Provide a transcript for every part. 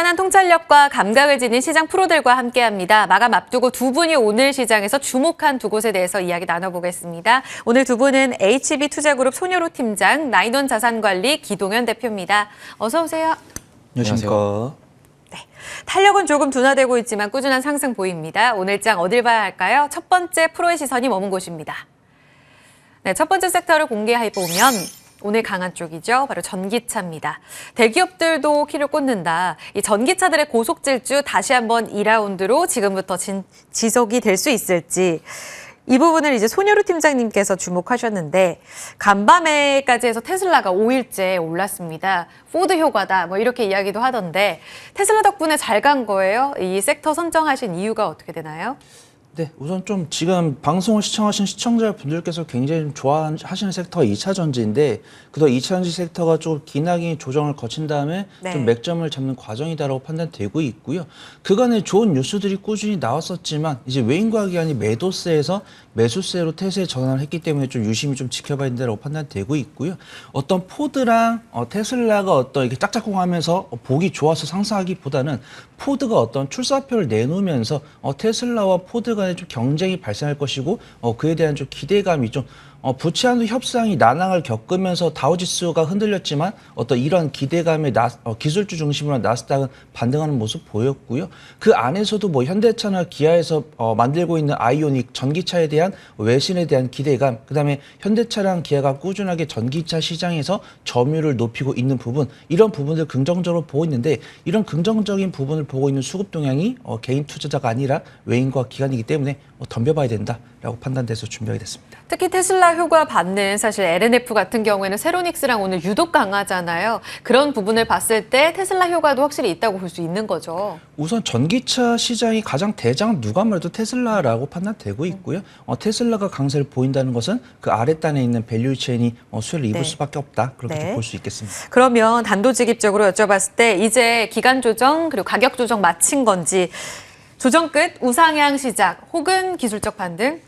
탄탄한 통찰력과 감각을 지닌 시장 프로들과 함께합니다. 마감 앞두고 두 분이 오늘 시장에서 주목한 두 곳에 대해서 이야기 나눠보겠습니다. 오늘 두 분은 HB투자그룹 손효로 팀장, 나인원 자산관리 기동현 대표입니다. 어서 오세요. 안녕하십니까. 네, 탄력은 조금 둔화되고 있지만 꾸준한 상승 보입니다. 오늘 장 어딜 봐야 할까요? 첫 번째 프로의 시선이 머문 곳입니다. 네, 첫 번째 섹터를 공개해보면 오늘 강한 쪽이죠. 바로 전기차입니다. 대기업들도 키를 꽂는다. 이 전기차들의 고속질주 다시 한번 2라운드로 지금부터 지속이 될 수 있을지. 이 부분을 이제 손효로 팀장님께서 주목하셨는데 간밤에까지 해서 테슬라가 5일째 올랐습니다. 포드 효과다 뭐 이렇게 이야기도 하던데 테슬라 덕분에 잘 간 거예요? 이 섹터 선정하신 이유가 어떻게 되나요? 네, 우선 좀 지금 방송을 시청하신 시청자분들께서 굉장히 좀 좋아하시는 섹터가 2차 전지인데 그동안 2차 전지 섹터가 좀 기나긴 조정을 거친 다음에 좀 맥점을 잡는 과정이다라고 판단되고 있고요. 그간에 좋은 뉴스들이 꾸준히 나왔었지만 이제 외인과 기관이 매도세에서 매수세로 태세에 전환을 했기 때문에 좀 유심히 좀 지켜봐야 된다고 판단되고 있고요. 어떤 포드랑 테슬라가 어떤 이렇게 짝짝꿍하면서 보기 좋아서 상승하기보다는 포드가 어떤 출사표를 내놓으면서 테슬라와 포드 간에 좀 경쟁이 발생할 것이고 그에 대한 좀 기대감이 좀 부채한도 협상이 난항을 겪으면서 다우지수가 흔들렸지만 어떤 이런 기대감에 기술주 중심으로 나스닥은 반등하는 모습 보였고요. 그 안에서도 뭐 현대차나 기아에서 만들고 있는 아이오닉 전기차에 대한 외신에 대한 기대감, 그다음에 현대차랑 기아가 꾸준하게 전기차 시장에서 점유율을 높이고 있는 부분, 이런 부분들 긍정적으로 보고 있는데 이런 긍정적인 부분을 보고 있는 수급 동향이 개인 투자자가 아니라 외인과 기관이기 때문에 덤벼봐야 된다라고 판단돼서 준비하게 됐습니다. 특히 테슬라 효과 받는 사실 LNF 같은 경우에는 세로닉스랑 오늘 유독 강하잖아요. 그런 부분을 봤을 때 테슬라 효과도 확실히 있다고 볼 수 있는 거죠. 우선 전기차 시장이 가장 대장 누가 말해도 테슬라라고 판단되고 있고요. 테슬라가 강세를 보인다는 것은 그 아랫단에 있는 밸류체인이 수혜를 입을 수밖에 없다. 그렇게 볼 수 있겠습니다. 그러면 단도직입적으로 여쭤봤을 때 이제 기간 조정 그리고 가격 조정 마친 건지 조정 끝 우상향 시작 혹은 기술적 반등?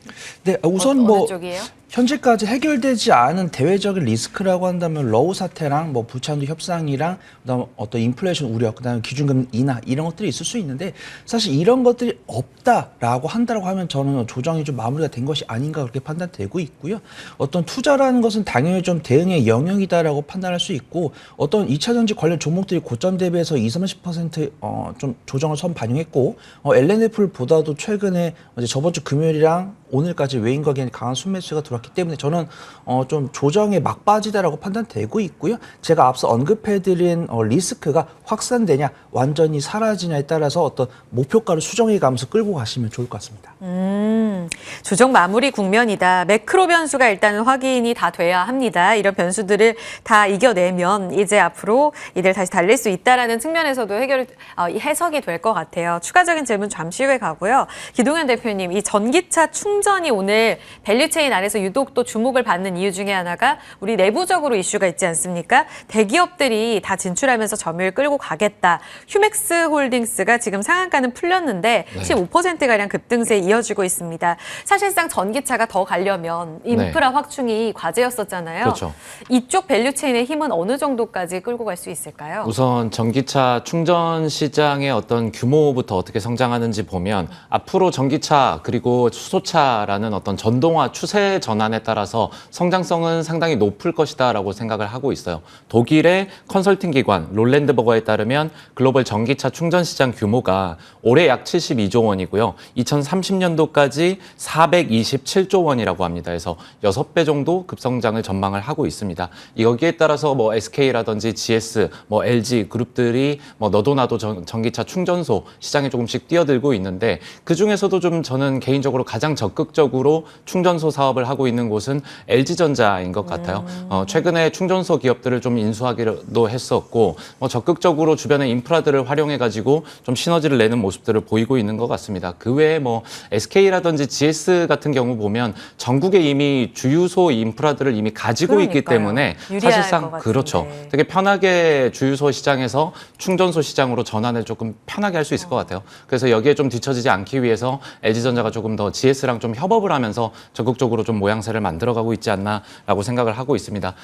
네, 우선 어느 쪽이에요? 현재까지 해결되지 않은 대외적인 리스크라고 한다면 러우 사태랑 뭐 부채한도 협상이랑 그다음 어떤 인플레이션 우려, 그다음에 기준금리 인하 이런 것들이 있을 수 있는데 사실 이런 것들이 없다라고 한다고 하면 저는 조정이 좀 마무리가 된 것이 아닌가 그렇게 판단되고 있고요. 어떤 투자라는 것은 당연히 좀 대응의 영역이다라고 판단할 수 있고 어떤 2차 전지 관련 종목들이 고점 대비해서 20~30% 좀 조정을 반영했고 LNF를 보다도 최근에 이제 저번 주 금요일이랑 오늘까지 외인과 기관이 강한 순매수가 들어왔기 때문에 저는 좀 조정에 막바지다라고 판단되고 있고요. 제가 앞서 언급해드린 리스크가 확산되냐 완전히 사라지냐에 따라서 어떤 목표가를 수정해 가면서 끌고 가시면 좋을 것 같습니다. 조정 마무리 국면이다. 매크로 변수가 일단은 확인이 다 돼야 합니다. 이런 변수들을 다 이겨내면 이제 앞으로 이들 다시 달릴 수 있다라는 측면에서도 해석이 될 것 같아요. 추가적인 질문 잠시 후에 가고요. 기동현 대표님, 이 전기차 충전이 오늘 밸류체인 안에서 유독 또 주목을 받는 이유 중에 하나가 우리 내부적으로 이슈가 있지 않습니까? 대기업들이 다 진출하면서 점유율 끌고 가겠다. 휴맥스 홀딩스가 지금 상한가는 풀렸는데 15%가량 급등세 이어지고 있습니다. 사실상 전기차가 더 가려면 인프라 확충이 과제였었잖아요. 그렇죠. 이쪽 밸류체인의 힘은 어느 정도까지 끌고 갈 수 있을까요? 우선 전기차 충전 시장의 어떤 규모부터 어떻게 성장하는지 보면 앞으로 전기차 그리고 수소차라는 어떤 전동화 추세 전환에 따라서 성장성은 상당히 높을 것이다라고 생각을 하고 있어요. 독일의 컨설팅 기관 롤랜드버거에 따르면 글로벌 전기차 충전 시장 규모가 올해 약 72조 원이고요. 2030년도까지 427조 원이라고 합니다. 그래서 6배 정도 급성장을 전망을 하고 있습니다. 여기에 따라서 뭐 SK라든지 GS, 뭐 LG 그룹들이 뭐 너도 나도 전기차 충전소 시장에 조금씩 뛰어들고 있는데 그 중에서도 좀 저는 개인적으로 가장 적극적으로 충전소 사업을 하고 있는 곳은 LG전자인 것 같아요. 최근에 충전소 기업들을 좀 인수하기도 했었고 적극적으로 주변의 인프라들을 활용해가지고 좀 시너지를 내는 모습들을 보이고 있는 것 같습니다. 그 외에 뭐 SK라든지 GS GS 같은 경우 보면 전국에 이미 주유소 인프라들을 이미 가지고 있기 그러니까요. 때문에 유리할 것 사실상 같은데. 그렇죠. 되게 편하게 주유소 시장에서 충전소 시장으로 전환을 조금 편하게 할 수 있을 것 같아요. 그래서 여기에 좀 뒤처지지 않기 위해서 LG전자가 조금 더 GS랑 좀 협업을 하면서 적극적으로 좀 모양새를 만들어가고 있지 않나라고 생각을 하고 있습니다.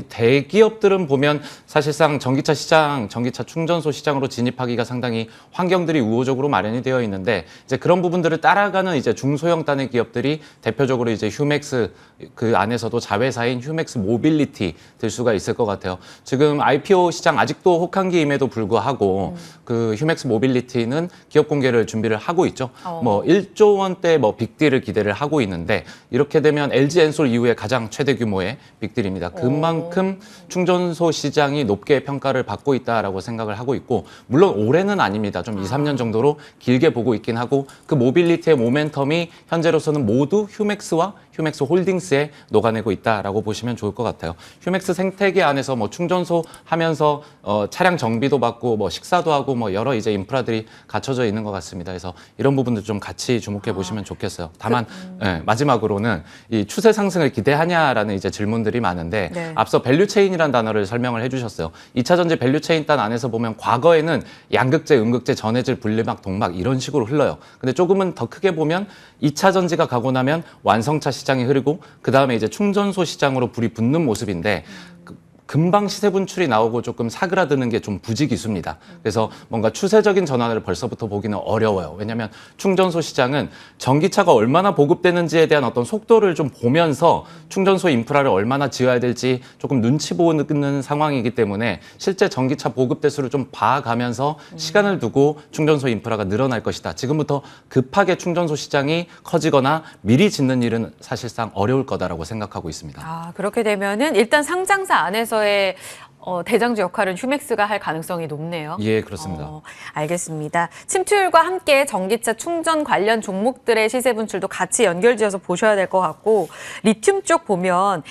대기업들은 보면 사실상 전기차 시장, 전기차 충전소 시장으로 진입하기가 상당히 환경들이 우호적으로 마련이 되어 있는데 이제 그런 부분들을 따라가는 이제 중소형 단의 기업들이 대표적으로 이제 휴맥스 그 안에서도 자회사인 휴맥스 모빌리티 될 수가 있을 것 같아요. 지금 IPO 시장 아직도 혹한기임에도 불구하고 그 휴맥스 모빌리티는 기업 공개를 준비를 하고 있죠. 뭐 1조 원대 뭐 빅딜을 기대를 하고 있는데 이렇게 되면 LG 엔솔 이후에 가장 최대 규모의 빅딜입니다. 그만큼 충전소 시장이 높게 평가를 받고 있다라고 생각을 하고 있고 물론 올해는 아닙니다. 좀 2, 3년 정도로 길게 보고 있긴 하고 그 모빌리티의 모멘텀이 현재로서는 모두 휴맥스와 휴맥스 홀딩스에 녹아내고 있다라고 보시면 좋을 것 같아요. 휴맥스 생태계 안에서 뭐 충전소 하면서 차량 정비도 받고 뭐 식사도 하고 뭐 여러 이제 인프라들이 갖춰져 있는 것 같습니다. 그래서 이런 부분들 좀 같이 주목해 보시면 좋겠어요. 다만 예, 마지막으로는 이 추세 상승을 기대하냐라는 이제 질문들이 많은데 네. 앞서 밸류체인이라는 단어를 설명을 해주셨어요. 2차 전지 밸류체인 단 안에서 보면 과거에는 양극재, 음극재, 전해질, 분리막, 동막 이런 식으로 흘러요. 근데 조금은 더 크게 보면 2차 전지가 가고 나면 완성차 시장이 흐르고 그 다음에 이제 충전소 시장으로 불이 붙는 모습인데 금방 시세 분출이 나오고 조금 사그라드는 게 좀 부지기수입니다. 그래서 뭔가 추세적인 전환을 벌써부터 보기는 어려워요. 왜냐하면 충전소 시장은 전기차가 얼마나 보급되는지에 대한 어떤 속도를 좀 보면서 충전소 인프라를 얼마나 지어야 될지 조금 눈치 보는 상황이기 때문에 실제 전기차 보급 대수를 좀 봐가면서 시간을 두고 충전소 인프라가 늘어날 것이다. 지금부터 급하게 충전소 시장이 커지거나 미리 짓는 일은 사실상 어려울 거다라고 생각하고 있습니다. 아, 그렇게 되면은 일단 상장사 안에서의 대장주 역할은 휴맥스가 할 가능성이 높네요. 예, 그렇습니다. 알겠습니다. 침투율과 함께 전기차 충전 관련 종목들의 시세 분출도 같이 연결지어서 보셔야 될 것 같고 리튬 쪽 보면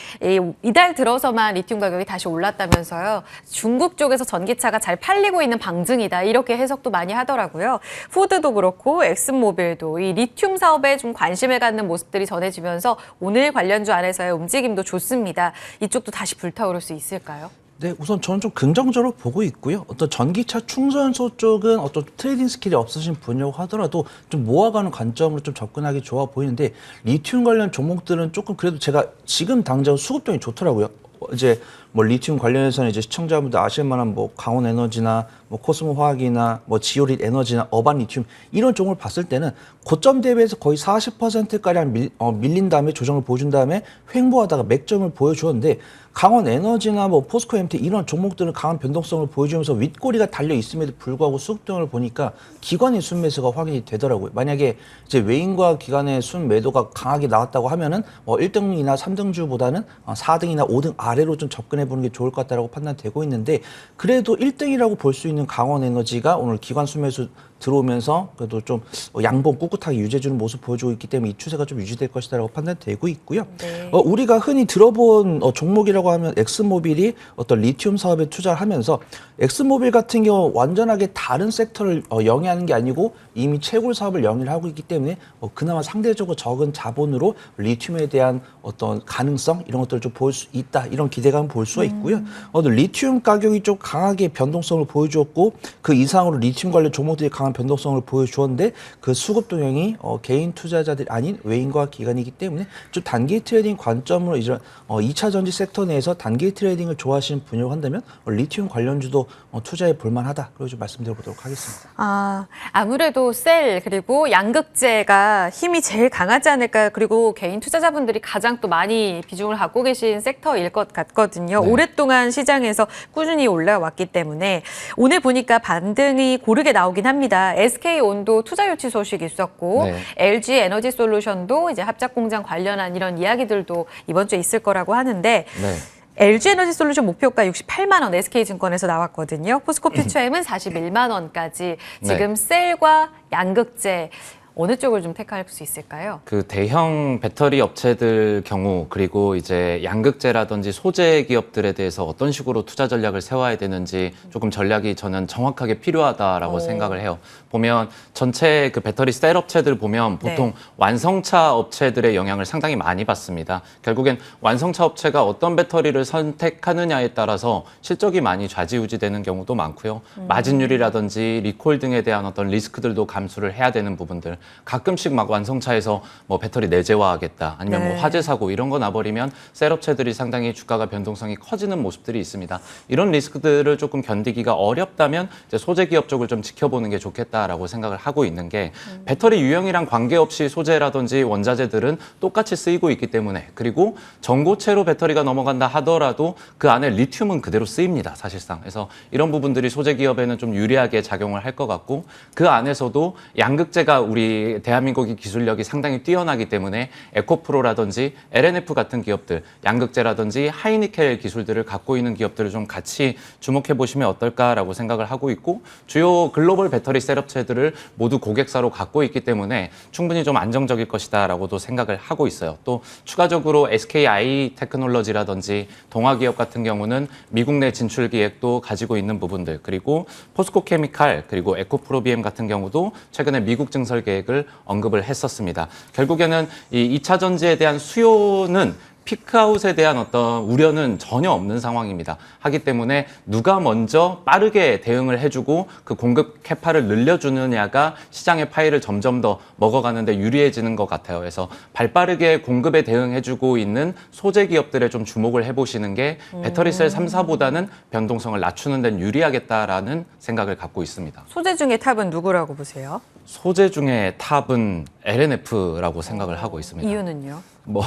이달 들어서만 리튬 가격이 다시 올랐다면서요. 중국 쪽에서 전기차가 잘 팔리고 있는 방증이다. 이렇게 해석도 많이 하더라고요. 포드도 그렇고 엑슨모빌도 이 리튬 사업에 좀 관심을 갖는 모습들이 전해지면서 오늘 관련주 안에서의 움직임도 좋습니다. 이쪽도 다시 불타오를 수 있을까요? 네, 우선 저는 좀 긍정적으로 보고 있고요. 어떤 전기차 충전소 쪽은 어떤 트레이딩 스킬이 없으신 분이라고 하더라도 좀 모아가는 관점으로 좀 접근하기 좋아 보이는데 리튬 관련 종목들은 조금 그래도 제가 지금 당장 수급동이 좋더라고요. 이제 뭐 리튬 관련해서는 이제 시청자분들 아실 만한 뭐 강원 에너지나 뭐 코스모 화학이나 뭐 지오릿 에너지나 어반 리튬 이런 종목을 봤을 때는 고점 대비해서 거의 40%가량 밀린 다음에 조정을 보여준 다음에 횡보하다가 맥점을 보여주었는데 강원 에너지나 뭐 포스코 MT 이런 종목들은 강한 변동성을 보여주면서 윗꼬리가 달려 있음에도 불구하고 수급등을 보니까 기관의 순매수가 확인이 되더라고요. 만약에 이제 외인과 기관의 순매도가 강하게 나왔다고 하면은 1등이나 3등주보다는 4등이나 5등 아래로 좀 접근해 보는 게 좋을 것 같다라고 판단되고 있는데 그래도 1등이라고 볼 수 있는 강원 에너지가 오늘 기관 순매수 들어오면서 그래도 좀 양봉 꿋꿋하게 유지해주는 모습 보여주고 있기 때문에 이 추세가 좀 유지될 것이다라고 판단되고 있고요. 네. 우리가 흔히 들어본 종목이라고 하면 엑스모빌이 어떤 리튬 사업에 투자를 하면서 엑스모빌 같은 경우 완전하게 다른 섹터를 영위하는 게 아니고 이미 채굴 사업을 영위를 하고 있기 때문에 그나마 상대적으로 적은 자본으로 리튬에 대한 어떤 가능성 이런 것들을 좀 볼 수 있다 이런 기대감을 볼 수가 있고요. 리튬 가격이 좀 강하게 변동성을 보여주었고 그 이상으로 리튬 관련 종목들이 강한 변동성을 보여주었는데 그 수급 동향이 개인 투자자들이 아닌 외인과 기관이기 때문에 좀 단기 트레이딩 관점으로 이런 2차 전지 섹터 내에서 단기 트레이딩을 좋아하시는 분이라고 한다면 리튬 관련주도 투자해 볼만하다. 그리고 좀 말씀드려보도록 하겠습니다. 아무래도 셀 그리고 양극재가 힘이 제일 강하지 않을까. 그리고 개인 투자자분들이 가장 또 많이 비중을 갖고 계신 섹터일 것 같거든요. 네. 오랫동안 시장에서 꾸준히 올라왔기 때문에 오늘 보니까 반등이 고르게 나오긴 합니다. SK온도 투자 유치 소식이 있었고 네. LG 에너지 솔루션도 이제 합작 공장 관련한 이런 이야기들도 이번 주에 있을 거라고 하는데 네. LG 에너지 솔루션 목표가 68만 원 SK증권에서 나왔거든요. 포스코 퓨처엠은 41만 원까지 지금 셀과 양극재 어느 쪽을 좀 택할 수 있을까요? 그 대형 배터리 업체들 경우 그리고 이제 양극재라든지 소재 기업들에 대해서 어떤 식으로 투자 전략을 세워야 되는지 조금 전략이 저는 정확하게 필요하다라고 생각을 해요. 보면 전체 그 배터리 셀 업체들 보면 보통 네. 완성차 업체들의 영향을 상당히 많이 받습니다. 결국엔 완성차 업체가 어떤 배터리를 선택하느냐에 따라서 실적이 많이 좌지우지되는 경우도 많고요. 마진율이라든지 리콜 등에 대한 어떤 리스크들도 감수를 해야 되는 부분들. 가끔씩 막 완성차에서 뭐 배터리 내재화하겠다 아니면 네. 뭐 화재 사고 이런 거 나버리면 셀업체들이 상당히 주가가 변동성이 커지는 모습들이 있습니다. 이런 리스크들을 조금 견디기가 어렵다면 이제 소재 기업 쪽을 좀 지켜보는 게 좋겠다라고 생각을 하고 있는 게 배터리 유형이랑 관계없이 소재라든지 원자재들은 똑같이 쓰이고 있기 때문에 그리고 전고체로 배터리가 넘어간다 하더라도 그 안에 리튬은 그대로 쓰입니다. 사실상. 그래서 이런 부분들이 소재 기업에는 좀 유리하게 작용을 할 것 같고 그 안에서도 양극재가 우리 대한민국의 기술력이 상당히 뛰어나기 때문에 에코프로라든지 LNF 같은 기업들, 양극재라든지 하이니켈 기술들을 갖고 있는 기업들을 좀 같이 주목해 보시면 어떨까라고 생각을 하고 있고 주요 글로벌 배터리 셋업체들을 모두 고객사로 갖고 있기 때문에 충분히 좀 안정적일 것이다라고도 생각을 하고 있어요. 또 추가적으로 SKI 테크놀로지라든지 동아기업 같은 경우는 미국 내 진출 기획도 가지고 있는 부분들 그리고 포스코 케미칼 그리고 에코프로비엠 같은 경우도 최근에 미국 증설 계획을 언급을 했었습니다. 결국에는 이 2차 전지에 대한 수요는 피크아웃에 대한 어떤 우려는 전혀 없는 상황입니다. 하기 때문에 누가 먼저 빠르게 대응을 해주고 그 공급 캐파를 늘려주느냐가 시장의 파이를 점점 더 먹어가는데 유리해지는 것 같아요. 그래서 발빠르게 공급에 대응해주고 있는 소재 기업들에 좀 주목을 해보시는 게 배터리셀 3사보다는 변동성을 낮추는 데는 유리하겠다라는 생각을 갖고 있습니다. 소재 중에 탑은 누구라고 보세요? 소재 중에 탑은 LNF라고 생각을 하고 있습니다. 이유는요? 뭐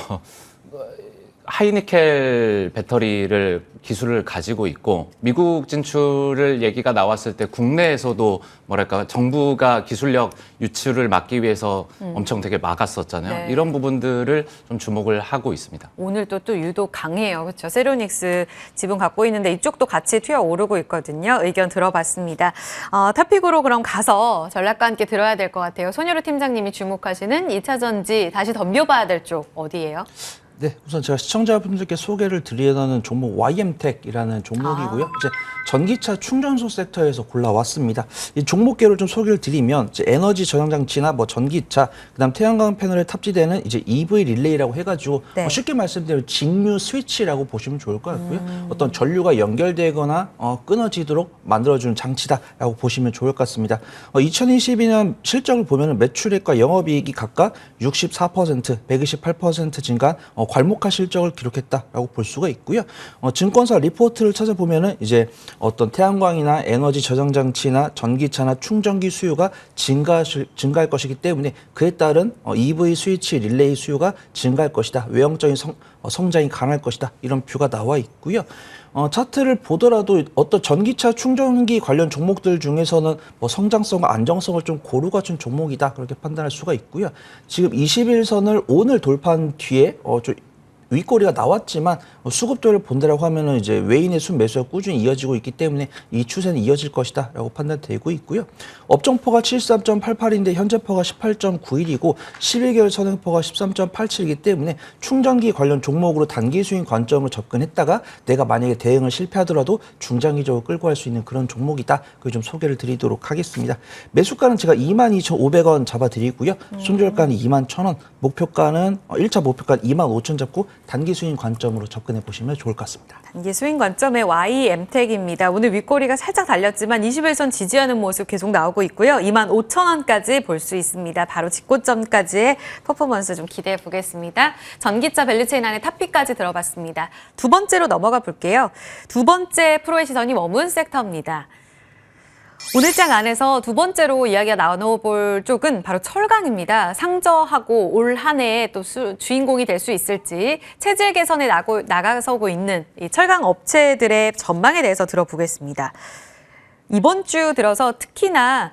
하이니켈 배터리를 기술을 가지고 있고 미국 진출을 얘기가 나왔을 때 국내에서도 뭐랄까 정부가 기술력 유출을 막기 위해서 엄청 되게 막았었잖아요. 네. 이런 부분들을 좀 주목을 하고 있습니다. 오늘 또 유독 강해요. 그렇죠? 세로닉스 지분 갖고 있는데 이쪽도 같이 튀어 오르고 있거든요. 의견 들어봤습니다. 탑픽으로 그럼 가서 전략과 함께 들어야 될 것 같아요. 손여루 팀장님이 주목하시는 2차 전지 다시 덤벼봐야 될 쪽 어디예요? 네, 우선 제가 시청자분들께 소개를 드리려는 종목 YM텍이라는 종목이고요. 이제 전기차 충전소 섹터에서 골라왔습니다. 이 종목계를 좀 소개를 드리면 이제 에너지 저장 장치나 뭐 전기차, 그다음 태양광 패널에 탑재되는 이제 EV 릴레이라고 해가지고 네. 쉽게 말씀드리면 직류 스위치라고 보시면 좋을 것 같고요. 어떤 전류가 연결되거나 끊어지도록 만들어주는 장치다라고 보시면 좋을 것 같습니다. 2022년 실적을 보면은 매출액과 영업이익이 각각 64%, 128% 증가한 괄목한 실적을 기록했다라고 볼 수가 있고요. 증권사 리포트를 찾아보면은 이제 어떤 태양광이나 에너지 저장 장치나 전기차나 충전기 수요가 증가할 것이기 때문에 그에 따른 EV 스위치 릴레이 수요가 증가할 것이다. 외형적인 성장이 강할 것이다. 이런 뷰가 나와 있고요. 차트를 보더라도 어떤 전기차 충전기 관련 종목들 중에서는 뭐 성장성과 안정성을 좀 고루 갖춘 종목이다. 그렇게 판단할 수가 있고요. 지금 21선을 오늘 돌파한 뒤에 좀 윗꼬리가 나왔지만 수급도를 본다라고 하면은 이제 외인의 순매수가 꾸준히 이어지고 있기 때문에 이 추세는 이어질 것이다라고 판단되고 있고요. 업종포가 73.88인데 현재포가 18.91이고 11개월 선행포가 13.87이기 때문에 충전기 관련 종목으로 단기 수익 관점으로 접근했다가 내가 만약에 대응을 실패하더라도 중장기적으로 끌고 갈 수 있는 그런 종목이다. 그걸 좀 소개를 드리도록 하겠습니다. 매수가는 제가 22,500원 잡아드리고요. 손절가는 21,000원, 목표가는 1차 목표가는 25,000원 잡고 단기 수익 관점으로 접근해 보시면 좋을 것 같습니다. 단기 수익 관점의 YM텍입니다. 오늘 윗꼬리가 살짝 달렸지만 21선 지지하는 모습 계속 나오고 있고요. 25,000원까지 볼 수 있습니다. 바로 직고점까지의 퍼포먼스 좀 기대해 보겠습니다. 전기차 밸류체인 안에 탑픽까지 들어봤습니다. 두 번째로 넘어가 볼게요. 두 번째 프로의 시선이 머문 섹터입니다. 오늘 장 안에서 두 번째로 이야기가 나눠볼 쪽은 바로 철강입니다. 상저하고 올 한 해에 또 주인공이 될 수 있을지 체질 개선에 나가서고 있는 이 철강 업체들의 전망에 대해서 들어보겠습니다. 이번 주 들어서 특히나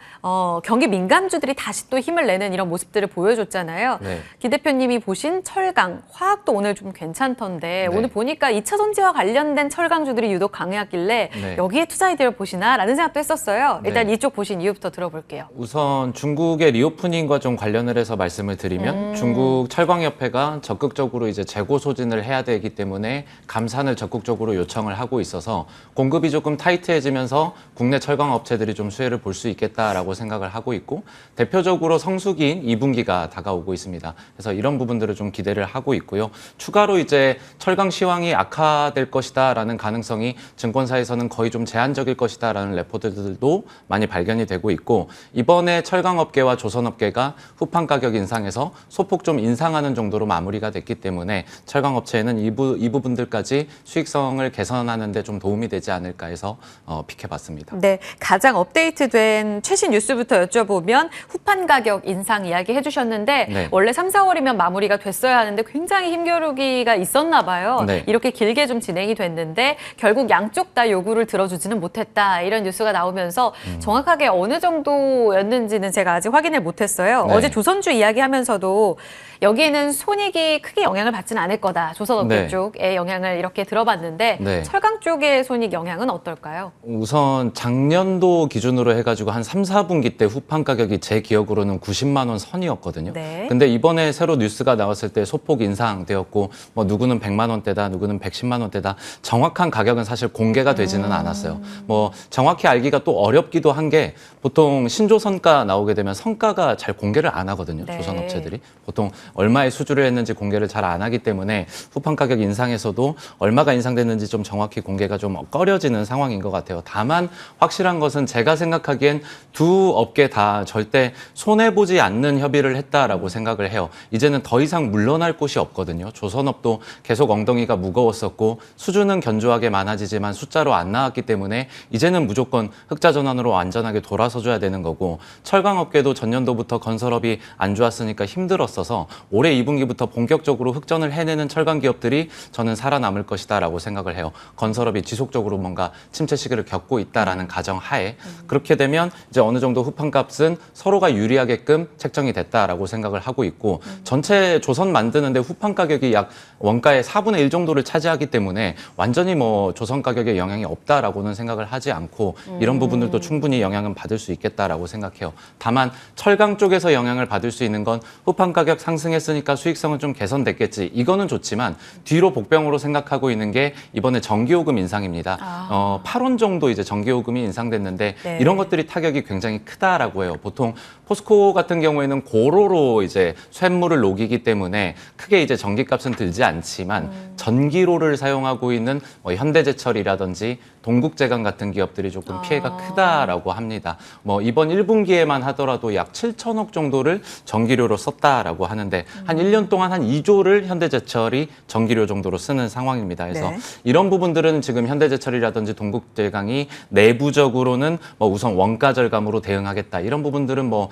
경기 민감주들이 다시 또 힘을 내는 이런 모습들을 보여줬잖아요. 네. 기 대표님이 보신 철강, 화학도 오늘 좀 괜찮던데 네. 오늘 보니까 2차 전지와 관련된 철강주들이 유독 강해왔길래 네. 여기에 투자 아이디어를 보시나 라는 생각도 했었어요. 일단 네. 이쪽 보신 이유부터 들어볼게요. 우선 중국의 리오프닝과 좀 관련을 해서 말씀을 드리면 중국 철광협회가 적극적으로 이제 재고 소진을 해야 되기 때문에 감산을 적극적으로 요청을 하고 있어서 공급이 조금 타이트해지면서 국내 철강 업체들이 좀 수혜를 볼 수 있겠다라고 생각을 하고 있고 대표적으로 성수기인 2분기가 다가오고 있습니다. 그래서 이런 부분들을 좀 기대를 하고 있고요. 추가로 이제 철강 시황이 악화될 것이다라는 가능성이 증권사에서는 거의 좀 제한적일 것이다라는 레포트들도 많이 발견이 되고 있고 이번에 철강업계와 조선업계가 후판 가격 인상에서 소폭 좀 인상하는 정도로 마무리가 됐기 때문에 철강업체에는 이 부분들까지 수익성을 개선하는 데 좀 도움이 되지 않을까 해서 픽해봤습니다. 네, 가장 업데이트된 최신 뉴스부터 여쭤보면 후판 가격 인상 이야기 해주셨는데 네. 원래 3, 4월이면 마무리가 됐어야 하는데 굉장히 힘겨루기가 있었나 봐요. 네. 이렇게 길게 좀 진행이 됐는데 결국 양쪽 다 요구를 들어주지는 못했다. 이런 뉴스가 나오면서 정확하게 어느 정도였는지는 제가 아직 확인을 못했어요. 네. 어제 조선주 이야기하면서도 여기에는 손익이 크게 영향을 받지는 않을 거다. 조선업계 네. 쪽에 영향을 이렇게 들어봤는데 네. 철강 쪽의 손익 영향은 어떨까요? 우선 작년도 기준으로 해가지고 한 3, 4분기 때 후판 가격이 제 기억으로는 90만 원 선이었거든요. 네. 근데 이번에 새로 뉴스가 나왔을 때 소폭 인상되었고 뭐 누구는 100만 원대다, 누구는 110만 원대다. 정확한 가격은 사실 공개가 되지는 않았어요. 뭐 정확히 알기가 또 어렵기도 한 게 보통 신조선가 나오게 되면 성가가 잘 공개를 안 하거든요. 네. 조선업체들이. 보통 얼마의 수주를 했는지 공개를 잘 안 하기 때문에 후판 가격 인상에서도 얼마가 인상됐는지 좀 정확히 공개가 좀 꺼려지는 상황인 것 같아요. 다만 확실한 것은 제가 생각하기엔 두 업계 다 절대 손해보지 않는 협의를 했다라고 생각을 해요. 이제는 더 이상 물러날 곳이 없거든요. 조선업도 계속 엉덩이가 무거웠었고 수주는 견조하게 많아지지만 숫자로 안 나왔기 때문에 이제는 무조건 흑자전환으로 완전하게 돌아서줘야 되는 거고 철강업계도 전년도부터 건설업이 안 좋았으니까 힘들었어서 올해 2분기부터 본격적으로 흑전을 해내는 철강 기업들이 저는 살아남을 것이다라고 생각을 해요. 건설업이 지속적으로 뭔가 침체 시기를 겪고 있다라는 가정 하에 그렇게 되면 이제 어느 정도 후판값은 서로가 유리하게끔 책정이 됐다라고 생각을 하고 있고 전체 조선 만드는데 후판 가격이 약 원가의 4분의 1 정도를 차지하기 때문에 완전히 뭐 조선 가격에 영향이 없다라고는 생각을 하지 않고 이런 부분들도 충분히 영향은 받을 수 있겠다라고 생각해요. 다만 철강 쪽에서 영향을 받을 수 있는 건 후판 가격 상승했으니까 수익성은 좀 개선됐겠지. 이거는 좋지만 뒤로 복병으로 생각하고 있는 게 이번에 전기요금 인상입니다. 8원 정도 이제 전기요금이 인상됐는데 네. 이런 것들이 타격이 굉장히 크다라고 해요. 보통 포스코 같은 경우에는 고로로 이제 쇳물을 녹이기 때문에 크게 이제 전기값은 들지 않지만 전기로를 사용하고 있는 뭐 현대제철이라든지 동국제강 같은 기업들이 조금 피해가 크다라고 합니다. 뭐 이번 1분기에만 하더라도 약 7천억 정도를 전기료로 썼다라고 하는데 한 1년 동안 한 2조를 현대제철이 전기료 정도로 쓰는 상황입니다. 그래서 네. 이런 부분들은 지금 현대제철이라든지 동국제강이 내부적으로는 뭐 우선 원가 절감으로 대응하겠다. 이런 부분들은 뭐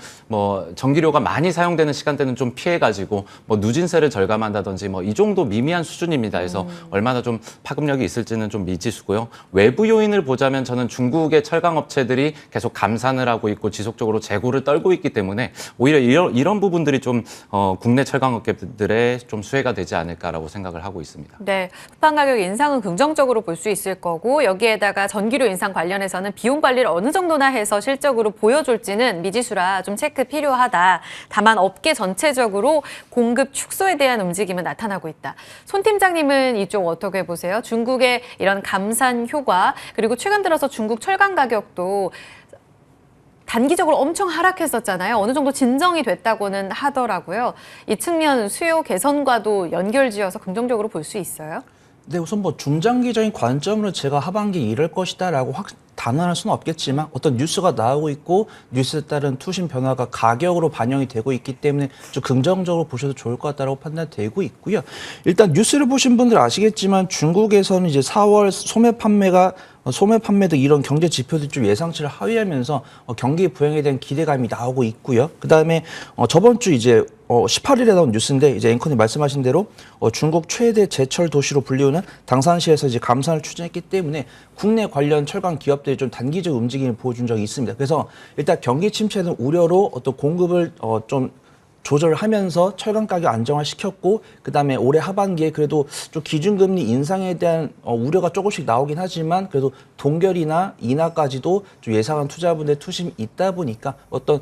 전기료가 많이 사용되는 시간대는 좀 피해가지고 뭐 누진세를 절감한다든지 뭐 이 정도 미미한 수준입니다. 그래서 얼마나 좀 파급력이 있을지는 좀 미지수고요. 외부 요인을 보자면 저는 중국의 철강 업체들이 계속 감산을 하고 있고 지속적으로 재고를 떨고 있기 때문에 오히려 이런 부분들이 좀 국내 철강 업계들의 좀 수혜가 되지 않을까라고 생각을 하고 있습니다. 네, 후판 가격 인상은 긍정적으로 볼 수 있을 거고 여기에다가 전기료 인상 관련해서는 비용 관리를 어느 정도나 해서 실적으로 보여줄지는 미지수라 좀 체크 필요하다. 다만 업계 전체적으로 공급 축소에 대한 움직임은 나타나고 있다. 손 팀장님은 이쪽 어떻게 보세요? 중국의 이런 감산 효과 그리고 최근 들어서 중국 철강 가격도 단기적으로 엄청 하락했었잖아요. 어느 정도 진정이 됐다고는 하더라고요. 이 측면 수요 개선과도 연결지어서 긍정적으로 볼 수 있어요? 네, 우선 뭐 중장기적인 관점으로 제가 하반기 이럴 것이다라고 단언할 수는 없겠지만 어떤 뉴스가 나오고 있고 뉴스에 따른 투신 변화가 가격으로 반영이 되고 있기 때문에 좀 긍정적으로 보셔도 좋을 것 같다라고 판단되고 있고요. 일단 뉴스를 보신 분들 아시겠지만 중국에서는 이제 4월 소매 판매 등 이런 경제 지표들이 좀 예상치를 하회하면서 경기 부양에 대한 기대감이 나오고 있고요. 그다음에 저번 주 이제 18일에 나온 뉴스인데 이제 앵커님 말씀하신 대로 중국 최대 제철 도시로 불리우는 당산시에서 이제 감산을 추진했기 때문에 국내 관련 철강 기업들이 좀 단기적 움직임을 보여준 적이 있습니다. 그래서 일단 경기 침체는 우려로 어떤 공급을 좀 조절하면서 철강 가격 안정화시켰고 그다음에 올해 하반기에 그래도 좀 기준금리 인상에 대한 우려가 조금씩 나오긴 하지만 그래도 동결이나 인하까지도 좀 예상한 투자분의 투심이 있다 보니까 어떤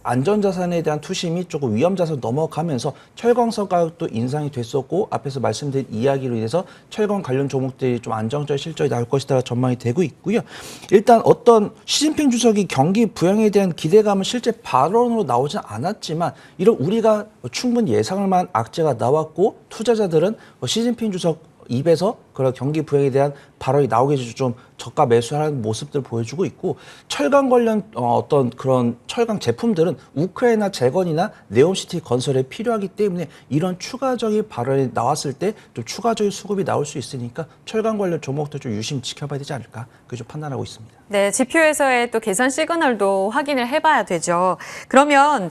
안전자산에 대한 투심이 조금 위험자산 넘어가면서 철강성 가격도 인상이 됐었고 앞에서 말씀드린 이야기로 인해서 철강 관련 종목들이 좀 안정적인 실적이 나올 것이다 전망이 되고 있고요. 일단 어떤 시진핑 주석이 경기 부양에 대한 기대감은 실제 발언으로 나오진 않았지만 이런 우리가 충분히 예상할 만한 악재가 나왔고 투자자들은 시진핑 주석 입에서 그런 경기 부양에 대한 발언이 나오게 좀 저가 매수하는 모습들을 보여주고 있고 철강 관련 어떤 그런 철강 제품들은 우크라이나 재건이나 네옴시티 건설에 필요하기 때문에 이런 추가적인 발언이 나왔을 때 좀 추가적인 수급이 나올 수 있으니까 철강 관련 종목들 좀 유심히 지켜봐야 되지 않을까 그렇게 좀 판단하고 있습니다. 네, 지표에서의 또 개선 시그널도 확인을 해봐야 되죠. 그러면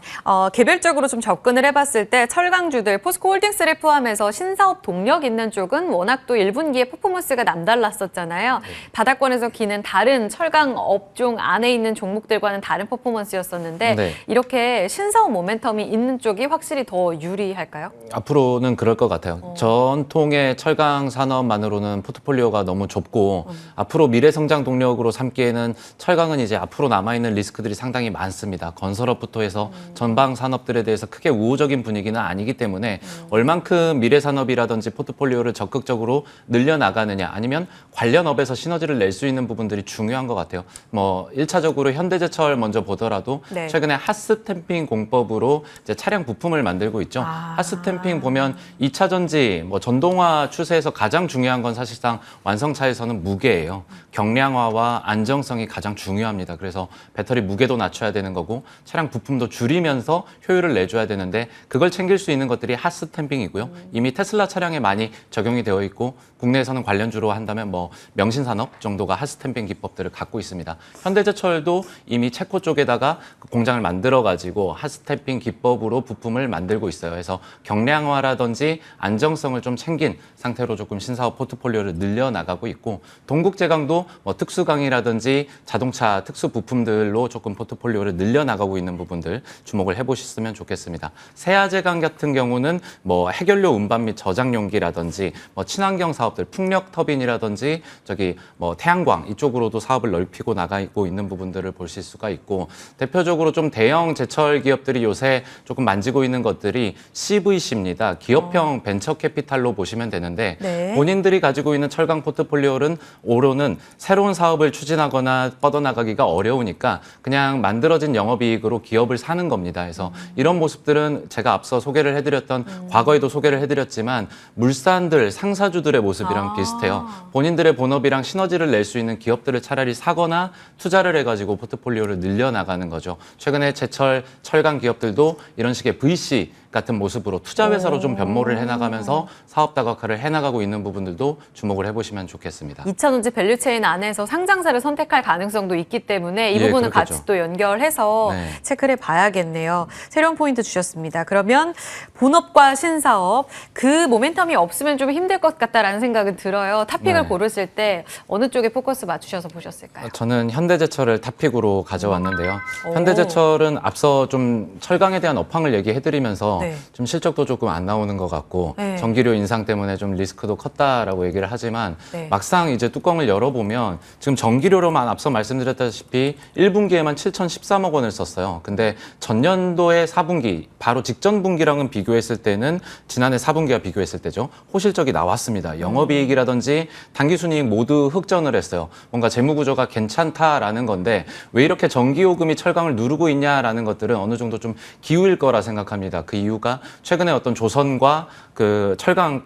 개별적으로 좀 접근을 해봤을 때 철강주들 포스코홀딩스를 포함해서 신사업 동력 있는 쪽은 워낙 또 1분기에 퍼포먼스가 남달랐었잖아요. 네. 바닥권에서 기는 다른 철강 업종 안에 있는 종목들과는 다른 퍼포먼스였었는데 네. 이렇게 신사업 모멘텀이 있는 쪽이 확실히 더 유리할까요? 앞으로는 그럴 것 같아요. 전통의 철강 산업만으로는 포트폴리오가 너무 좁고 앞으로 미래 성장 동력으로 삼기에는 철강은 이제 앞으로 남아있는 리스크들이 상당히 많습니다. 건설업부터 해서 전방 산업들에 대해서 크게 우호적인 분위기는 아니기 때문에 얼만큼 미래 산업이라든지 포트폴리오를 적극적으로 늘려나가느냐 아니면 관련 업에서 시너지를 낼 수 있는 부분들이 중요한 것 같아요. 뭐 1차적으로 현대제철 먼저 보더라도 네. 최근에 핫스탬핑 공법으로 이제 차량 부품을 만들고 있죠. 핫스탬핑 보면 2차 전지, 뭐 전동화 추세에서 가장 중요한 건 사실상 완성차에서는 무게예요. 경량화와 안정성이 가장 중요합니다. 그래서 배터리 무게도 낮춰야 되는 거고 차량 부품도 줄이면서 효율을 내줘야 되는데 그걸 챙길 수 있는 것들이 핫스탬핑이고요. 이미 테슬라 차량에 많이 적용이 되어 있고 국내에서는 관련주로 한다면 뭐 명신산업 정도가 핫스탬핑 기법들을 갖고 있습니다. 현대제철도 이미 체코 쪽에다가 공장을 만들어가지고 핫스탬핑 기법으로 부품을 만들고 있어요. 그래서 경량화라든지 안정성을 좀 챙긴 상태로 조금 신사업 포트폴리오를 늘려나가고 있고 동국제강도 뭐 특수강이라든지 자동차 특수 부품들로 조금 포트폴리오를 늘려나가고 있는 부분들 주목을 해보셨으면 좋겠습니다. 세아제강 같은 경우는 뭐 해결료 운반 및 저장 용기라든지 뭐 친환경 사업들 풍력 터빈이라든지 저기 뭐 태양광 이쪽으로도 사업을 넓히고 나가고 있는 부분들을 보실 수가 있고 대표적으로 좀 대형 제철 기업들이 요새 조금 만지고 있는 것들이 CVC입니다. 기업형 벤처 캐피탈로 보시면 되는데 네. 본인들이 가지고 있는 철강 포트폴리오는 오로는 새로운 사업을 추진하거나 뻗어나가기가 어려우니까 그냥 만들어진 영업이익으로 기업을 사는 겁니다. 그래서 이런 모습들은 제가 앞서 소개를 해드렸던 과거에도 소개를 해드렸지만 물산들 상사주들의 모습이랑 비슷해요. 본인들의 본업이랑 시너지를 낼 수 있는 기업들을 차라리 사거나 투자를 해가지고 포트폴리오를 늘려나가는 거죠. 최근에 제철 철강 기업들도 이런 식의 VC 같은 모습으로 투자회사로 좀 변모를 해나가면서 사업 다각화를 해나가고 있는 부분들도 주목을 해보시면 좋겠습니다. 2차전지 밸류체인 안에서 상장사를 선택할 가능성도 있기 때문에 이 부분은 그렇겠죠. 같이 또 연결해서 네. 체크를 해봐야겠네요. 새로운 포인트 주셨습니다. 그러면 본업과 신사업 그 모멘텀이 없으면 좀 힘들 것 같다라는 생각은 들어요. 탑픽을 네. 고르실 때 어느 쪽에 포커스 맞추셔서 보셨을까요? 저는 현대제철을 탑픽으로 가져왔는데요. 현대제철은 앞서 좀 철강에 대한 업황을 얘기해드리면서 네. 좀 실적도 조금 안 나오는 것 같고 네. 전기료 인상 때문에 좀 리스크도 컸다라고 얘기를 하지만 네. 막상 이제 뚜껑을 열어보면 지금 전기료로만 앞서 말씀드렸다시피 1분기에만 7,013억 원을 썼어요. 근데 전년도의 4분기 바로 직전 분기랑은 비교했을 때는 지난해 4분기와 비교했을 때죠. 호실적이 나왔습니다. 영업이익이라든지 당기순이익 모두 흑전을 했어요. 뭔가 재무구조가 괜찮다라는 건데 왜 이렇게 전기요금이 철강을 누르고 있냐라는 것들은 어느 정도 좀 기우일 거라 생각합니다. 그 이유가 최근에 어떤 조선과 그 철강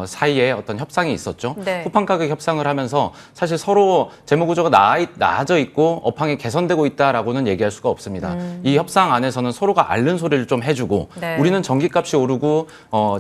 사이에 어떤 협상이 있었죠. 네. 후판 가격 협상을 하면서 사실 서로 재무 구조가 나아져 있고 업황이 개선되고 있다라고는 얘기할 수가 없습니다. 이 협상 안에서는 서로가 앓는 소리를 좀 해주고 네. 우리는 전기값이 오르고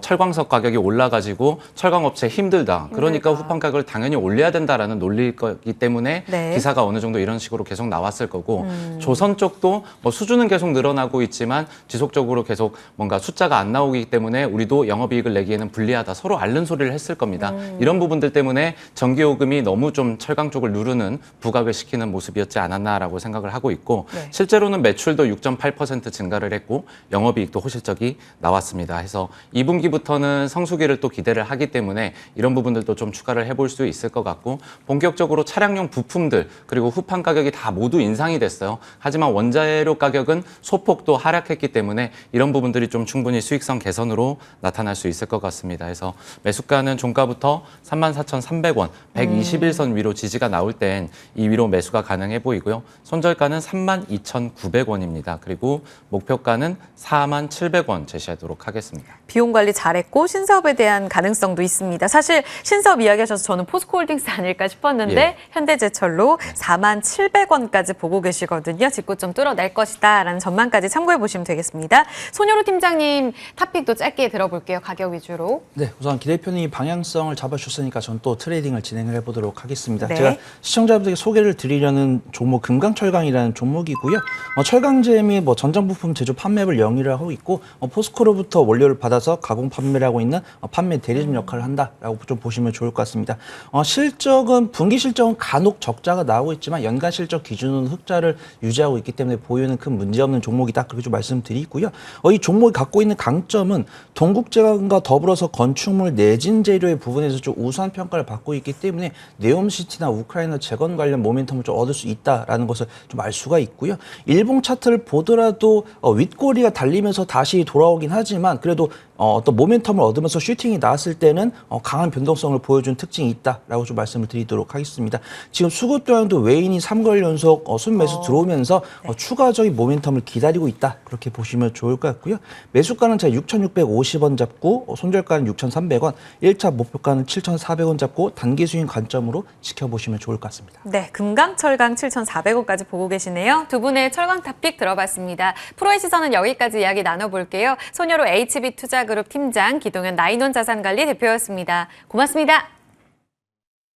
철광석 가격이 올라가지고 철강업체 힘들다. 그러니까 후판 가격을 당연히 올려야 된다라는 논리일 거기 때문에 네. 기사가 어느 정도 이런 식으로 계속 나왔을 거고 조선 쪽도 뭐 수주는 계속 늘어나고 있지만 지속적으로 계속 뭔가 숫자가 안 나오기 때문에 우리도 영업이익을 내기에는 불리하다. 서로 앓는 소리를 했을 겁니다. 이런 부분들 때문에 전기요금이 너무 좀 철강 쪽을 누르는 부각을 시키는 모습이었지 않았나라고 생각을 하고 있고 네. 실제로는 매출도 6.8% 증가를 했고 영업이익도 호실적이 나왔습니다. 해서 2분기부터는 성수기를 또 기대를 하기 때문에 이런 부분들도 좀 추가를 해볼 수 있을 것 같고 본격적으로 차량용 부품들 그리고 후판 가격이 다 모두 인상이 됐어요. 하지만 원자재료 가격은 소폭 또 하락했기 때문에 이런 부분들이 좀 충분히 수익성 개선으로 나타날 수 있을 것 같습니다. 그래서 매수가는 종가부터 34,300원, 121선 위로 지지가 나올 땐 이 위로 매수가 가능해 보이고요. 손절가는 32,900원입니다. 그리고 목표가는 47,000원 제시하도록 하겠습니다. 비용 관리 잘했고 신사업에 대한 가능성도 있습니다. 사실 신사업 이야기하셔서 저는 포스코홀딩스 아닐까 싶었는데 예. 현대제철로 47,000원까지 보고 계시거든요. 직고점 뚫어낼 것이다라는 전망까지 참고해 보시면 되겠습니다. 손효로 팀장님 탑픽도 짧게 들어볼게요. 가격 위주로. 네, 우선 기 대표님이 방향성을 잡아주셨으니까 전 또 트레이딩을 진행을 해보도록 하겠습니다. 네. 제가 시청자분들께 소개를 드리려는 종목 금강철강이라는 종목이고요. 철강제 및 전장 부품 제조 판매를 영위를 하고 있고 포스코로부터 원료를 받아서 가공 판매를 하고 있는 판매 대리점 역할을 한다라고 좀 보시면 좋을 것 같습니다. 실적은 분기 실적은 간혹 적자가 나오고 있지만 연간 실적 기준은 흑자를 유지하고 있기 때문에 보유는 큰 문제 없는 종목이다. 그렇게 좀 말씀드리고요. 이 종목이 갖고 있는 강점은 동국제강과 더불어서 건축물 내진 재료의 부분에서 좀 우수한 평가를 받고 있기 때문에 네옴시티나 우크라이나 재건 관련 모멘텀을 좀 얻을 수 있다라는 것을 좀 알 수가 있고요. 일봉 차트를 보더라도 윗꼬리가 달리면서 다시 돌아오긴 하지만 그래도 어떤 모멘텀을 얻으면서 슈팅이 나왔을 때는 강한 변동성을 보여준 특징이 있다라고 좀 말씀을 드리도록 하겠습니다. 지금 수급 또한도 외인이 3개월 연속 순매수 들어오면서 추가적인 모멘텀을 기다리고 있다. 그렇게 보시면 좋을 것 같고요. 매수가는 제가 6,650원 잡고 손절가는 6,300원, 1차 목표가는 7,400원 잡고 단기 수익 관점으로 지켜보시면 좋을 것 같습니다. 네, 금강철강 7,400원까지 보고 계시네요. 두 분의 철강 탑픽 들어봤습니다. 프로의 시선은 여기까지 이야기 나눠볼게요. 손효로 HB투자그룹 팀장, 기동현 나인원 자산관리 대표였습니다. 고맙습니다.